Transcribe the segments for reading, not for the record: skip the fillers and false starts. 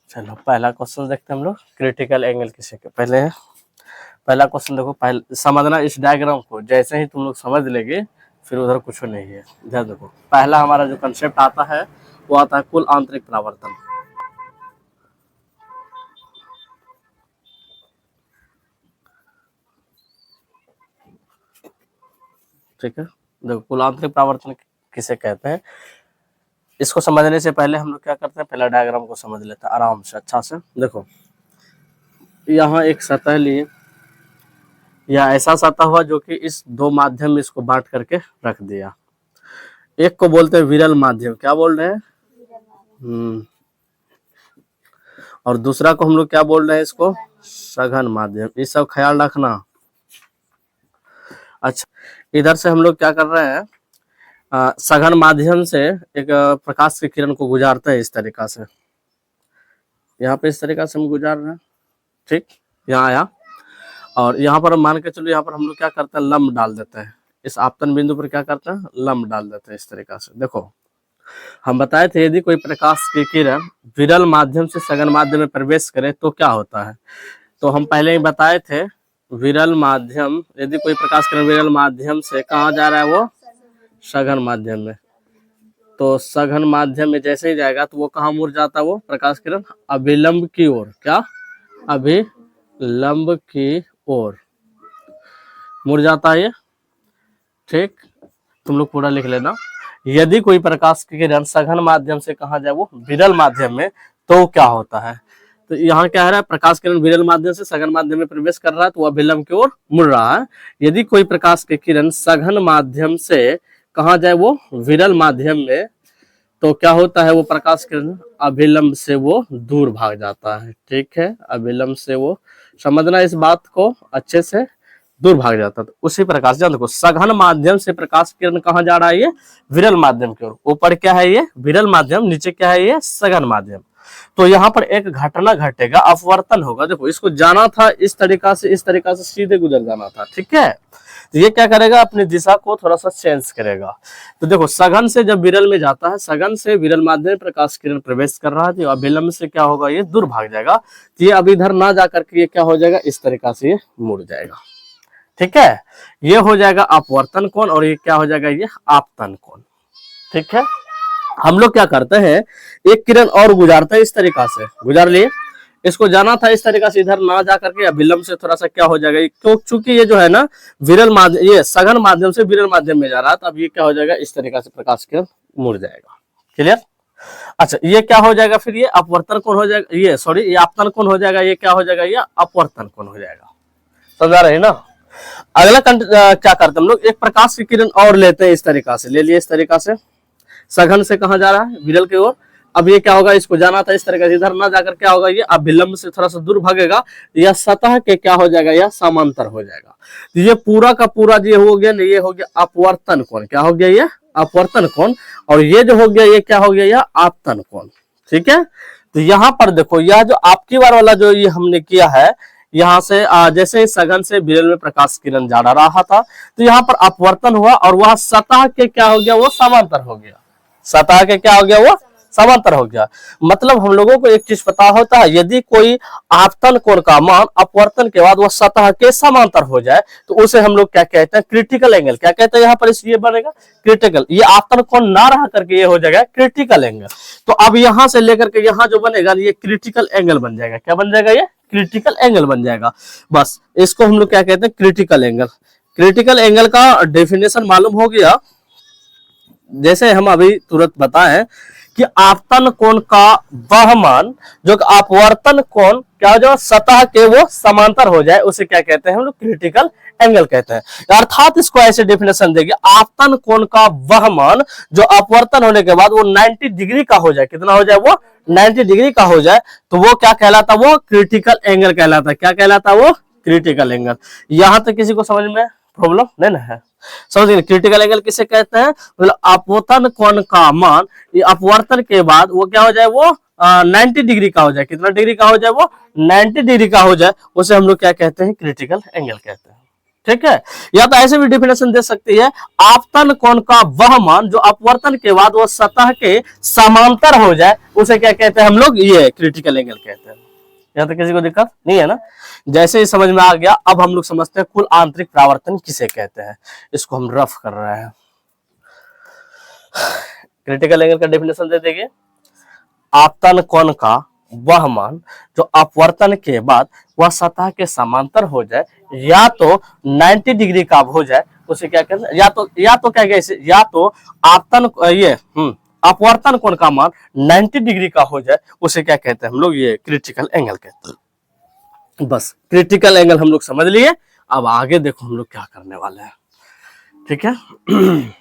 चलो पहला क्वेश्चन देखते हैं हम लोग, क्रिटिकल एंगल किसे के पहले पहला क्वेश्चन देखो, पहले समझना इस डायग्राम को, जैसे ही तुम लोग समझ लेंगे फिर उधर कुछ नहीं है। ध्यान देखो, पहला हमारा जो कंसेप्ट आता है वो आता है कुल आंतरिक परावर्तन। ठीक है, देखो कुल आंतरिक परावर्तन किसे कहते हैं। इसको समझने से पहले हम लोग क्या करते हैं, पहला डायग्राम को समझ लेते हैं आराम से अच्छा से। देखो यहाँ एक सतह लिए, या ऐसा सतह हुआ जो कि इस दो माध्यम में इसको बांट करके रख दिया। एक को बोलते हैं विरल माध्यम, क्या बोल रहे हैं? और दूसरा को हम लोग क्या बोल रहे हैं, इसको सघन माध्यम। ये सब ख्याल रखना। अच्छा, इधर से हम लोग क्या कर रहे हैं, सघन माध्यम से एक प्रकाश की किरण को गुजारते हैं इस तरीका से, यहाँ पे इस तरीका से हम गुजार रहे हैं। ठीक, यहाँ आया और यहाँ पर मान के चलो, यहाँ पर हम लोग क्या करते हैं, लंब डाल देते हैं। इस आपतन बिंदु पर क्या करते हैं, लंब डाल देते हैं इस तरीका से। देखो हम बताए थे यदि कोई प्रकाश की किरण विरल माध्यम से सघन माध्यम में प्रवेश करे तो क्या होता है। तो हम पहले ही बताए थे, विरल माध्यम, यदि कोई प्रकाश किरण विरल माध्यम से कहाँ जा रहा है, वो सघन माध्यम में, तो सघन माध्यम में जैसे ही जाएगा तो वो कहाँ मुड़ जाता है, वो प्रकाश किरण अभिलंब की ओर, क्या अभिलंब की ओर मुड़ जाता है ये। ठीक, तुम लोग पूरा लिख लेना। यदि कोई प्रकाश की किरण सघन माध्यम से कहाँ जाए, वो विरल माध्यम में, तो क्या होता है। तो यहाँ क्या है, प्रकाश किरण विरल माध्यम से सघन माध्यम में प्रवेश कर रहा है तो वह अभिलंब की ओर मुड़ रहा है। यदि कोई प्रकाश की किरण सघन माध्यम से कहाँ जाए, वो विरल माध्यम में, तो क्या होता है, वो प्रकाश किरण अभिलंब से वो दूर भाग जाता है। ठीक है, अभिलंब से वो, समझना इस बात को अच्छे से, दूर भाग जाता है। तो उसी प्रकार से देखो, सघन माध्यम से प्रकाश किरण कहाँ जा रहा है, ये विरल माध्यम की ओर। ऊपर क्या है, ये विरल माध्यम, नीचे क्या है, ये सघन माध्यम। तो यहाँ पर एक घटना घटेगा, अपवर्तन होगा। देखो इसको जाना था इस तरीका से, इस तरीका से सीधे गुजर जाना था। ठीक है, तो ये क्या करेगा, अपनी दिशा को थोड़ा सा चेंज करेगा। तो देखो सघन से जब विरल में जाता है, सघन से विरल माध्यम में प्रकाश किरण प्रवेश कर रहा है, तो अभिलंब से क्या होगा, ये दूर भाग जाएगा। तो ये अब इधर ना जाकर के ये क्या हो जाएगा, इस तरीका से ये मुड़ जाएगा। ठीक है, ये हो जाएगा अपवर्तन कोण, और ये क्या हो जाएगा, ये आपतन कोण। ठीक है, हम लोग क्या करते हैं, एक किरण और गुजारते हैं इस तरीका से, गुजार लिए, इसको जाना था इस तरीका से, इधर ना जाकर के विलंब से थोड़ा सा क्या हो जाएगा, क्यों, चूंकि ये जो है ना विरल माध्यम, ये सघन माध्यम से विरल माध्यम में जा रहा है, तो अब ये क्या हो जाएगा, इस तरीका से प्रकाश किरण मुड़ जाएगा। क्लियर। अच्छा, ये क्या हो जाएगा, फिर ये अपवर्तन कोण हो जाएगा, ये सॉरी ये आपतन कोण हो जाएगा, ये क्या हो जाएगा, ये अपवर्तन कोण हो जाएगा। समझा रहे ना। अगला क्या करते हैं हम लोग, एक प्रकाश की किरण और लेते हैं इस तरीका से, ले लिए इस तरीका से, सघन से कहा जा रहा है, विरल की ओर। अब ये क्या होगा, इसको जाना था इस तरीके से, इधर ना जाकर क्या होगा, ये अभिलंब से थोड़ा सा दूर भागेगा, यह सतह के क्या हो जाएगा, यह समांतर हो जाएगा। तो ये पूरा का पूरा ये हो गया, ये हो गया अपवर्तन कोण। क्या हो गया, ये अपवर्तन कोण। और ये जो हो गया, ये क्या हो गया, यह आपतन कोण। ठीक है, तो यहाँ पर देखो, यह जो आपकी बार वाला जो ये हमने किया है, यहाँ से जैसे सघन से विरल में प्रकाश किरण जा रहा था, तो यहाँ पर अपवर्तन हुआ और वह सतह के क्या हो गया, वो समांतर हो गया। सतह के क्या हो गया, वो समांतर हो गया। मतलब हम लोगों को एक चीज पता होता है, यदि कोई आपतन कोण का मान अपवर्तन के बाद वो सतह के समांतर हो जाए तो उसे हम लोग क्या कहते हैं, क्रिटिकल एंगल। क्या कहते हैं, यहाँ पर ये बनेगा क्रिटिकल, ये आपतन कोण ना रह करके ये हो जाएगा क्रिटिकल एंगल। तो अब यहां से लेकर के यहाँ जो बनेगा, ये क्रिटिकल एंगल बन जाएगा। क्या बन जाएगा, ये क्रिटिकल एंगल बन जाएगा। बस इसको हम लोग क्या कहते हैं, क्रिटिकल एंगल। क्रिटिकल एंगल का डेफिनेशन मालूम हो गया, जैसे हम अभी तुरंत बताएं कि आपतन कोण का वह मान जो अपवर्तन कोण क्या जो सतह के वो समांतर हो जाए, उसे क्या कहते हैं हम लोग, क्रिटिकल एंगल कहते हैं। अर्थात इसको ऐसे डेफिनेशन देंगे, आपतन कोण का वह मान जो अपवर्तन होने के बाद वो 90 डिग्री का हो जाए। कितना हो जाए, वो 90 डिग्री का हो जाए, तो वो क्या कहलाता, वो क्रिटिकल एंगल कहलाता। क्या कहलाता, वो क्रिटिकल एंगल। यहां तक किसी को समझ में प्रॉब्लम नहीं ना है, समझिए। क्रिटिकल एंगल किसे कहते हैं, मतलब अपवर्तन कोण का मान ये अपवर्तन के बाद वो क्या हो जाए, वो 90 डिग्री का हो जाए। कितना डिग्री का हो जाए, वो 90 डिग्री का हो जाए, उसे हम लोग क्या कहते हैं, क्रिटिकल एंगल कहते हैं। ठीक है। या तो ऐसे भी डिफिनेशन दे सकती है, आपतन कोण का वह मान जो अपवर्तन के बाद वो सतह के समांतर हो जाए उसे क्या कहते हैं हम लोग, ये क्रिटिकल एंगल कहते हैं। यहाँ तक किसी को दिक्कत नहीं है ना। जैसे ही समझ में आ गया, अब हम लोग समझते हैं कुल आंतरिक परावर्तन किसे कहते हैं। इसको हम रफ कर रहे हैं। क्रिटिकल एंगल का डेफिनेशन दे देंगे, आपतन कोण का वह मान जो अपवर्तन के बाद वह सतह के समांतर हो जाए या तो 90 डिग्री का हो जाए उसे क्या कहते हैं, या तो क्या कहते हैं, या तो आपतन ये अपवर्तन कोण का मान 90 डिग्री का हो जाए उसे क्या कहते हैं हम लोग, ये क्रिटिकल एंगल कहते हैं। बस क्रिटिकल एंगल हम लोग समझ लिए। अब आगे देखो हम लोग क्या करने वाले हैं, ठीक है।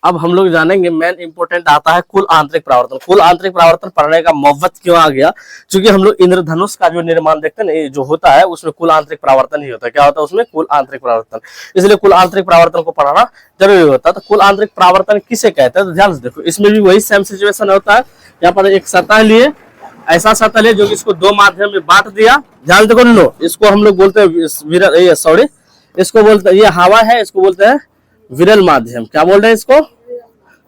अब हम लोग जानेंगे, मेन इंपोर्टेंट आता है कुल आंतरिक परावर्तन। कुल आंतरिक परावर्तन पढ़ने का मोहब्बत क्यों आ गया, क्योंकि हम लोग इंद्रधनुष का जो निर्माण देखते हैं ना, जो होता है उसमें कुल आंतरिक परावर्तन ही होता है। क्या होता है उसमें, कुल आंतरिक परावर्तन। इसलिए कुल आंतरिक परावर्तन को पढ़ाना जरूरी होता है। तो कुल आंतरिक परावर्तन किसे कहते हैं, तो ध्यान से देखो, इसमें भी वही सेम सिचुएशन होता है। यहाँ पर एक सतह लिए, ऐसा सतह लिए जो इसको दो माध्यम में बांट दिया। ध्यान देखो लो, इसको हम लोग बोलते हैं सॉरी, इसको बोलते हैं, ये हवा है, इसको बोलते हैं विरल माध्यम। क्या बोल रहे हैं इसको,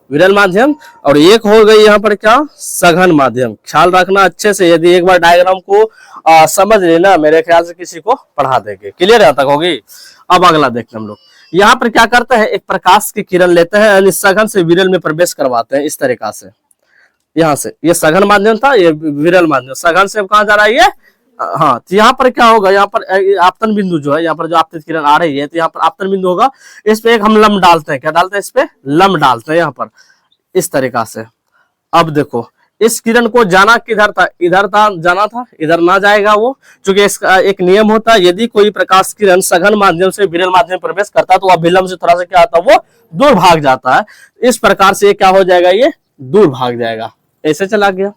विरल माध्यम। और एक हो गई यहाँ पर क्या, सघन माध्यम। ख्याल रखना अच्छे से, यदि एक बार डायग्राम को समझ लेना, मेरे ख्याल से किसी को पढ़ा देंगे। क्लियर यहाँ तक होगी। अब अगला देखते हैं हम लोग, यहाँ पर क्या करते हैं, एक प्रकाश की किरण लेते हैं, यानी सघन से विरल में प्रवेश करवाते हैं इस तरीका से। यहाँ से ये सघन माध्यम था, ये विरल माध्यम। सघन से कहाँ जा रहा है ये, हाँ, तो यहाँ पर क्या होगा, यहाँ पर आपतन बिंदु जो है, यहाँ पर जो आपतित किरण आ रही है, तो यहाँ पर आपतन बिंदु होगा। इस पे एक हम लंब डालते हैं, क्या डालते हैं, इस पे लंब डालते हैं यहाँ पर इस तरीका से। अब देखो, इस किरण को जाना किधर था, इधर था, जाना था, इधर ना जाएगा वो, क्योंकि इसका एक नियम होता है, यदि कोई प्रकाश किरण सघन माध्यम से विरल माध्यम में प्रवेश करता है तो वह विलंब से थोड़ा सा क्या आता है, वो दूर भाग जाता है। इस प्रकार से क्या हो जाएगा, ये दूर भाग जाएगा, ऐसे चला गया।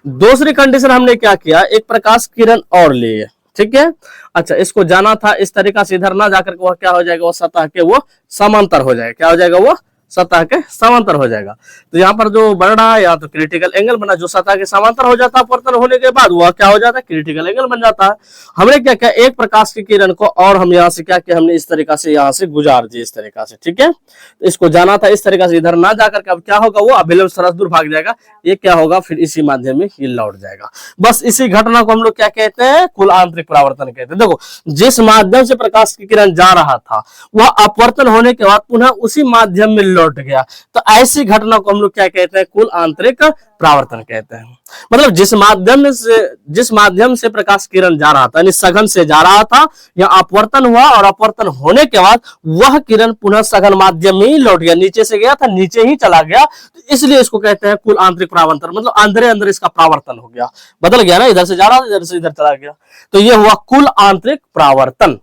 दूसरी कंडीशन हमने क्या किया, एक प्रकाश किरण और लिए, ठीक है। अच्छा, इसको जाना था इस तरीका से, इधर ना जाकर के वह क्या हो जाएगा, वो सतह के वो समांतर हो जाएगा। क्या हो जाएगा, वो सतह के समांतर हो जाएगा। तो यहाँ पर जो बन रहा है, या तो क्रिटिकल एंगल बना, जो सतह के समांतर हो जाता है अपवर्तन होने के बाद, वह क्या हो जाता है, क्रिटिकल एंगल बन जाता है। हमने क्या किया, एक प्रकाश की किरण को और हम यहाँ से क्या किया, हमने इस तरीका से यहाँ से गुजार दिए इस तरीका से, ठीक है। तो इसको जाना था इस तरीका से, इधर ना जाकर के अब क्या होगा, वो अभिलंब सरस दूर भाग जाएगा। ये क्या होगा, फिर इसी माध्यम में ये लौट जाएगा। बस इसी घटना को हम लोग क्या कहते हैं, कुल आंतरिक परावर्तन कहते हैं। देखो, जिस माध्यम से प्रकाश की किरण जा रहा था वह अपवर्तन होने के बाद पुनः उसी माध्यम में लौट गया, तो ऐसी घटना को हम लोग क्या कहते हैं, कुल आंतरिक परावर्तन कहते हैं। मतलब जिस माध्यम से प्रकाश किरण जा रहा था, यानी सघन से जा रहा था, या अपवर्तन हुआ और अपवर्तन होने के बाद वह किरण पुनः सघन माध्यम में ही लौट गया, नीचे से गया था नीचे ही चला गया, तो इसलिए इसको कहते हैं कुल आंतरिक परावर्तन। मतलब अंदर अंदर इसका परावर्तन हो गया, बदल गया ना, इधर से जा रहा था इधर से इधर चला गया, तो यह हुआ कुल आंतरिक परावर्तन।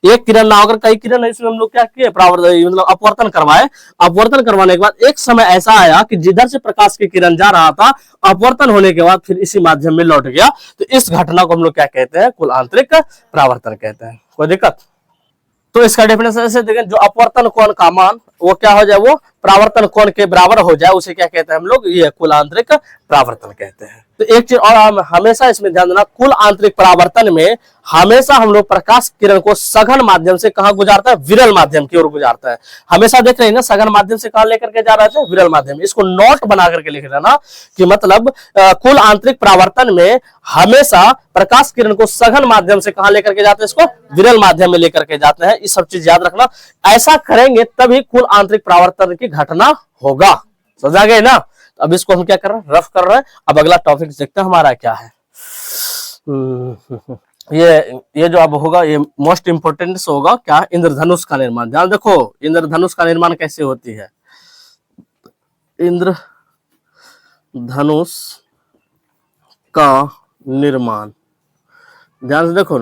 एक किरण ना होकर कई किरण है, इसमें हम लोग क्या किए, परावर्तन मतलब अपवर्तन करवाए। अपवर्तन करवाने के बाद एक समय ऐसा आया कि जिधर से प्रकाश की किरण जा रहा था, अपवर्तन होने के बाद फिर इसी माध्यम में लौट गया, तो इस घटना को हम लोग क्या कहते हैं, कुल आंतरिक परावर्तन कहते हैं। कोई दिक्कत, तो इसका डेफिनेशन ऐसे देखें, जो अपवर्तन कोण का मान वो क्या हो जाए, वो परावर्तन कोण के बराबर हो जाए, उसे क्या कहते हैं हम लोग, ये कुल आंतरिक परावर्तन कहते हैं। तो एक चीज और हमेशा इसमें ध्यान देना, कुल आंतरिक परावर्तन में हमेशा हम लोग प्रकाश किरण को सघन माध्यम से कहां गुजारता है, विरल माध्यम की ओर गुजारता है। हमेशा देख रहे हैं ना, सघन माध्यम से कहां लेकर के जा रहे थे, विरल माध्यम। इसको नोट बना करके लिख लेना कि मतलब कुल आंतरिक परावर्तन में हमेशा प्रकाश किरण को सघन माध्यम से कहां लेकर के जाते हैं, इसको विरल माध्यम में लेकर के जाते हैं। ये सब चीज याद रखना, ऐसा करेंगे तभी कुल आंतरिक परावर्तन की घटना होगा। समझा गए ना। अब इसको हम क्या कर रहे हैं, रफ कर रहे हैं। अब अगला टॉपिक देखते हैं हमारा क्या है। ये जो अब होगा, ये मोस्ट इंपोर्टेंट होगा क्या, इंद्रधनुष का निर्माण। ध्यान देखो, इंद्रधनुष का निर्माण कैसे होती है, इंद्रधनुष का निर्माण। ध्यान से देखो,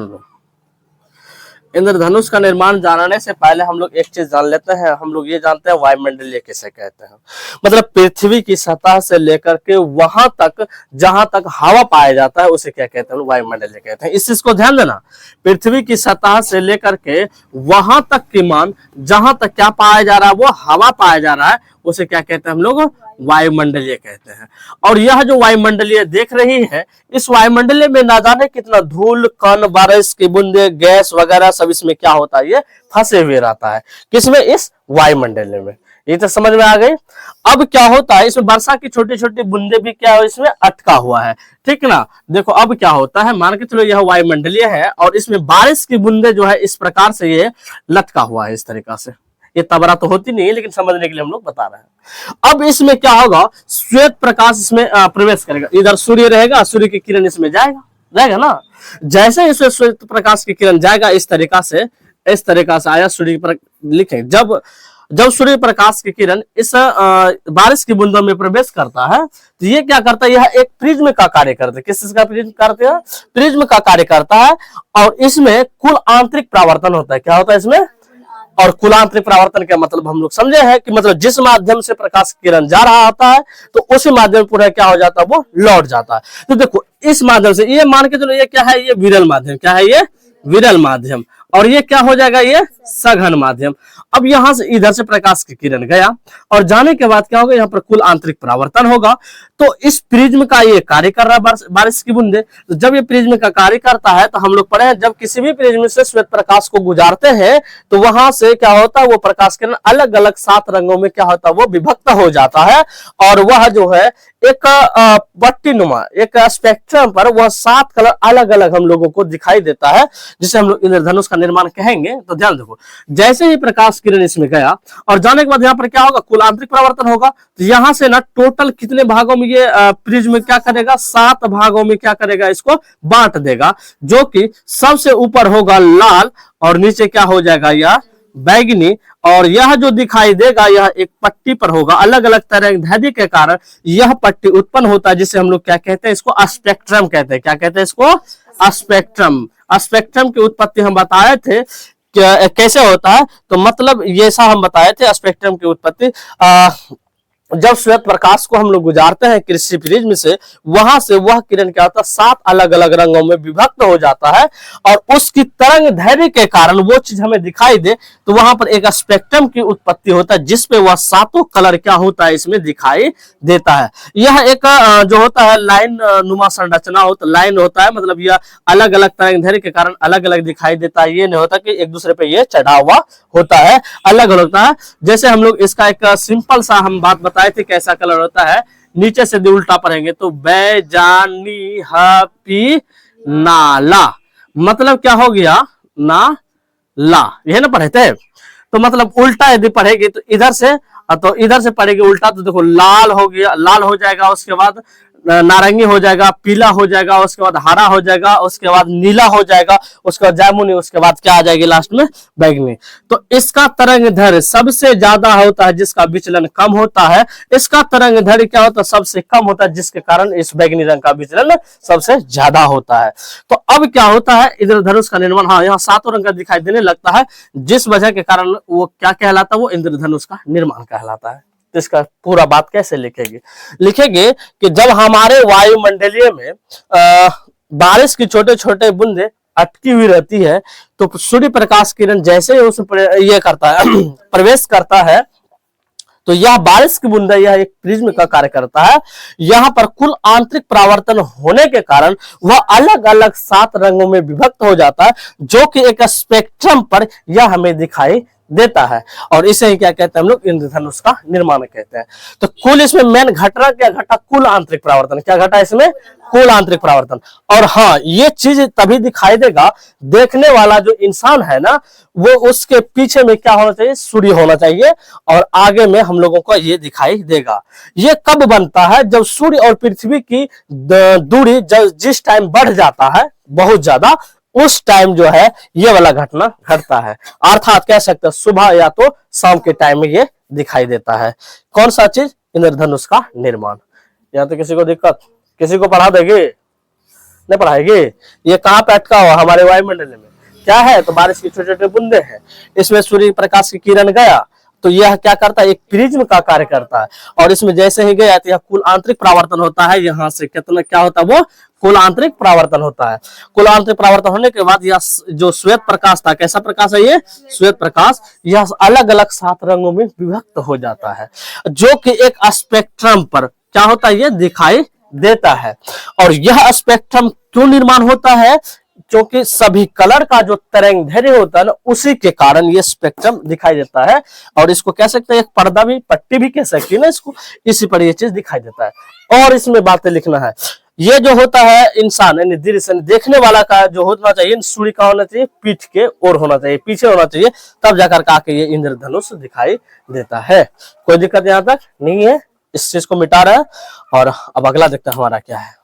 इंद्रधनुष का निर्माण जानने से पहले हम लोग एक चीज जान लेते हैं। हम लोग ये जानते हैं वायुमंडलीय किसे कहते हैं। मतलब पृथ्वी की सतह से लेकर के वहां तक जहां तक हवा पाया जाता है उसे क्या कहते हैं, वायुमंडलीय कहते हैं। इस चीज को ध्यान देना, पृथ्वी की सतह से लेकर के वहां तक की मान जहां तक क्या पाया जा रहा है, वो हवा पाया जा रहा है, उसे क्या कहते हैं हम लोग, वायुमंडलीय कहते हैं। और यह जो वायुमंडलीय देख रही है, इस वायुमंडलीय में ना जाने कितना धूल कण बारिश की बूंदे गैस वगैरह सब इसमें क्या होता है, ये फंसे हुए रहता है। किसमें? इस वायुमंडलीय में। ये तो समझ में आ गई। अब क्या होता है, इसमें वर्षा की छोटी छोटी बूंदे भी क्या है, इसमें अटका हुआ है, ठीक ना। देखो अब क्या होता है, मान के चलो यह वायुमंडलीय है और इसमें बारिश की बूंदे जो है इस प्रकार से ये लटका हुआ है, इस तरीका से। ये तबरा तो होती नहीं है, लेकिन समझने के लिए हम लोग बता रहे हैं। अब इसमें क्या होगा, श्वेत प्रकाश इसमें प्रवेश करेगा। इधर सूर्य रहेगा, सूर्य की किरण इसमें जाएगा ना। जैसे इसमें श्वेत प्रकाश की किरण जाएगा, इस तरीका से आया सूर्य पर लिखे। जब सूर्य प्रकाश की किरण इस बारिश की बूंदों में प्रवेश करता है, तो ये क्या करता है, यह एक प्रिज्म का कार्य करता है। किस चीज का प्रिज्म करते हैं? प्रिज्म का कार्य करता है। और इसमें कुल आंतरिक परावर्तन होता है। क्या होता है इसमें? और कुल आंतरिक परावर्तन का मतलब हम लोग समझे हैं कि मतलब जिस माध्यम से प्रकाश की किरण जा रहा होता है, तो उसी माध्यम पूरा क्या हो जाता है, वो लौट जाता है। तो देखो इस माध्यम से ये मान के चलो, ये क्या है, ये विरल माध्यम। क्या है ये? विरल माध्यम। और ये क्या हो जाएगा, ये सघन माध्यम। अब यहां से इधर से प्रकाश की किरण गया और जाने के बाद क्या होगा, यहाँ पर कुल आंतरिक परावर्तन होगा। तो इस प्रिज्म का ये कार्य कर रहा है, बारिश की बूंदे। तो जब ये प्रिज्म का कार्य करता है, तो हम लोग पढ़े हैं, जब किसी भी प्रिज्म से श्वेत प्रकाश को गुजारते हैं, तो वहां से क्या होता है, वो प्रकाश किरण अलग अलग 7 रंगों में क्या होता है, वो विभक्त हो जाता है। और वह जो है एक पट्टी नुमा, एक स्पेक्ट्रम पर वह 7 कलर अलग अलग हम लोगों को दिखाई देता है, जिसे हम लोग इंद्रधनुष का निर्माण कहेंगे। तो ध्यान देखो, जैसे ही प्रकाश किरण इसमें गया और जाने के बाद यहाँ पर क्या होगा, कुल आंतरिक परावर्तन होगा। तो यहाँ से ना टोटल कितने भागों में ये प्रिज्म क्या करेगा, 7 भागों में क्या करेगा, इसको बांट देगा। जो कि सबसे ऊपर होगा लाल और नीचे क्या हो जाएगा, यह बैगनी। और यह जो दिखाई देगा, यह एक पट्टी पर होगा। अलग अलग तरंगदैर्ध्य के कारण यह पट्टी उत्पन्न होता है, जिसे हम लोग क्या कहते हैं, इसको स्पेक्ट्रम कहते हैं। क्या कहते हैं इसको? स्पेक्ट्रम। स्पेक्ट्रम की उत्पत्ति हम बताए थे कैसे होता है। तो मतलब ये सा हम बताए थे, स्पेक्ट्रम की उत्पत्ति जब श्वेत प्रकाश को हम लोग गुजारते हैं कृषि प्रिज्म से, वहां से वह किरण क्या होता है, 7 अलग अलग रंगों में विभक्त हो जाता है। और उसकी तरंग दैर्ध्य के कारण वो चीज हमें दिखाई दे, तो वहां पर एक स्पेक्ट्रम की उत्पत्ति होता है, जिसपे वह 7 कलर क्या होता है, इसमें दिखाई देता है। यह एक जो होता है लाइन नुमा संरचना होता, लाइन होता है, मतलब यह अलग अलग तरंग दैर्ध्य के कारण अलग अलग दिखाई देता है। ये नहीं होता कि एक दूसरे पे ये चढ़ा हुआ होता है, अलग अलग होता है। जैसे हम लोग इसका एक सिंपल सा हम बात बताए थे, कैसा कलर होता है। नीचे से उल्टा पढ़ेंगे तो बैजानी हपी नाला, मतलब क्या हो गया, ना ला, यह ना पढ़े थे। तो मतलब उल्टा यदि पढ़ेगी तो इधर से पढ़ेगी उल्टा, तो देखो लाल हो गया, लाल हो जाएगा, उसके बाद नारंगी हो जाएगा, पीला हो जाएगा, उसके बाद हरा हो जाएगा, उसके बाद नीला हो जाएगा, उसके बाद जामुनी, उसके बाद क्या आ जाएगी लास्ट में, बैगनी। तो इसका तरंग दैर्ध्य सबसे ज्यादा होता है, जिसका विचलन कम होता है। इसका तरंग दैर्ध्य क्या होता है, सबसे कम होता है, जिसके कारण इस बैगनी रंग का विचलन सबसे ज्यादा होता है। तो अब क्या होता है, इंद्रधनुष का निर्माण, हाँ यहाँ 7 रंग का दिखाई देने लगता है, जिस वजह के कारण वो क्या कहलाता है, वो इंद्रधनुष का निर्माण कहलाता है। तो इसका पूरा बात कैसे लिखेंगे कि जब हमारे वायुमंडलीय में बारिश की छोटे छोटे बूंदे अटकी हुई रहती है, तो सूर्य प्रकाश किरण जैसे ही उसमें ये करता है प्रवेश करता है, तो यह बारिश की बूंदा, यह एक प्रिज्म का कार्य करता है। यहाँ पर कुल आंतरिक परावर्तन होने के कारण वह अलग अलग 7 रंगों में विभक्त हो जाता है, जो कि एक स्पेक्ट्रम पर यह हमें दिखाई देता है। और इसे ही क्या कहते हैं हम लोग, इंद्रधनुष का निर्माण कहते हैं। तो कुल इसमें मेन घटना क्या घटा, कुल आंतरिक परावर्तन। क्या घटा इसमें, कुल आंतरिक परावर्तन। और हाँ, ये चीज तभी दिखाई देगा, देखने वाला जो इंसान है ना, वो उसके पीछे में क्या होना चाहिए, सूर्य होना चाहिए, और आगे में हम लोगों को ये दिखाई देगा। ये कब बनता है, जब सूर्य और पृथ्वी की दूरी जिस टाइम बढ़ जाता है बहुत ज्यादा, उस टाइम जो है ये वाला घटना घटता है। अर्थात कह सकते हैं सुबह या तो शाम के टाइम में ये दिखाई देता है। कौन सा चीज, इंद्रधनुष का निर्माण। या तो किसी को दिक्कत, किसी को पढ़ा देगी, नहीं पढ़ाएगी। ये कहाँ पे अटका हुआ, हमारे वायुमंडल में क्या है, तो बारिश की छोटे छोटे बूंदे हैं, इसमें सूर्य प्रकाश की किरण गया, तो यह क्या करता है, एक प्रिज्म का कार्य करता है। और इसमें जैसे ही गया तो यह कुल आंतरिक परावर्तन होता है, यहाँ से कितना क्या होता है, वो कुल आंतरिक परावर्तन होता है। कुल आंतरिक परावर्तन होने के बाद यह जो श्वेत प्रकाश था, कैसा प्रकाश है ये, श्वेत प्रकाश, यह अलग अलग 7 रंगों में विभक्त हो जाता है, जो कि एक स्पेक्ट्रम पर क्या होता है, ये दिखाई देता है। और यह स्पेक्ट्रम क्यों निर्माण होता है, क्योंकि सभी कलर का जो तरंग दैर्घ्य होता है ना, उसी के कारण ये स्पेक्ट्रम दिखाई देता है। और इसको कह सकते हैं एक पर्दा भी, पट्टी भी कह सकते हैं ना इसको, इसी पर ये चीज दिखाई देता है। और इसमें बातें लिखना है, ये जो होता है इंसान यानी दृश्य देखने वाला का जो होना चाहिए, सूर्य का होना चाहिए पीठ के ओर होना चाहिए, पीछे होना चाहिए, तब जाकर के आके ये इंद्रधनुष दिखाई देता है। कोई दिक्कत यहाँ तक नहीं है, इस चीज को मिटा रहा है। और अब अगला देखते हैं हमारा क्या है।